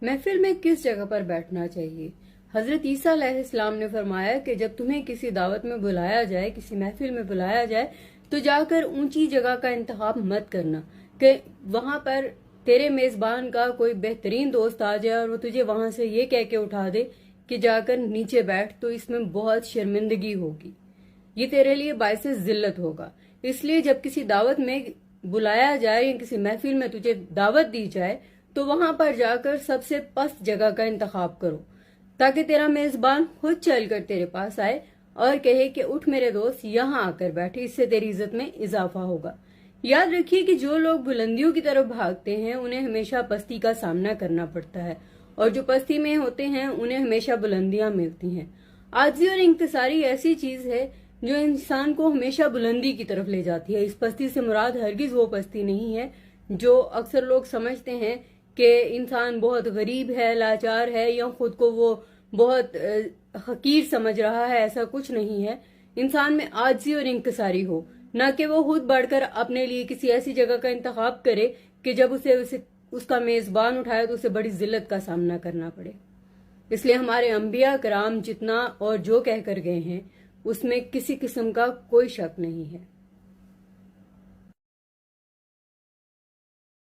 محفل میں کس جگہ پر بیٹھنا چاہیے؟ حضرت عیسیٰ علیہ السلام نے فرمایا کہ جب تمہیں کسی دعوت میں بلایا جائے، کسی محفل میں بلایا جائے تو جا کر اونچی جگہ کا انتخاب مت کرنا کہ وہاں پر تیرے میزبان کا کوئی بہترین دوست آ جائے اور وہ تجھے وہاں سے یہ کہہ کے اٹھا دے کہ جا کر نیچے بیٹھ، تو اس میں بہت شرمندگی ہوگی، یہ تیرے لیے باعث ذلت ہوگا۔ اس لیے جب کسی دعوت میں بلایا جائے یا کسی محفل میں تجھے دعوت دی جائے تو وہاں پر جا کر سب سے پست جگہ کا انتخاب کرو، تاکہ تیرا میزبان خود چل کر تیرے پاس آئے اور کہے کہ اٹھ میرے دوست یہاں آ کر بیٹھے، اس سے تیری عزت میں اضافہ ہوگا۔ یاد رکھیے کہ جو لوگ بلندیوں کی طرف بھاگتے ہیں انہیں ہمیشہ پستی کا سامنا کرنا پڑتا ہے، اور جو پستی میں ہوتے ہیں انہیں ہمیشہ بلندیاں ملتی ہیں۔ عاجزی اور انکساری ایسی چیز ہے جو انسان کو ہمیشہ بلندی کی طرف لے جاتی ہے۔ اس پستی سے مراد ہرگز وہ پستی نہیں ہے جو اکثر لوگ سمجھتے ہیں کہ انسان بہت غریب ہے، لاچار ہے، یا خود کو وہ بہت حقیر سمجھ رہا ہے۔ ایسا کچھ نہیں ہے۔ انسان میں عاجزی اور انکساری ہو، نہ کہ وہ خود بڑھ کر اپنے لیے کسی ایسی جگہ کا انتخاب کرے کہ جب اسے اس کا میزبان اٹھائے تو اسے بڑی ذلت کا سامنا کرنا پڑے۔ اس لیے ہمارے انبیاء کرام جتنا اور جو کہہ کر گئے ہیں اس میں کسی قسم کا کوئی شک نہیں ہے۔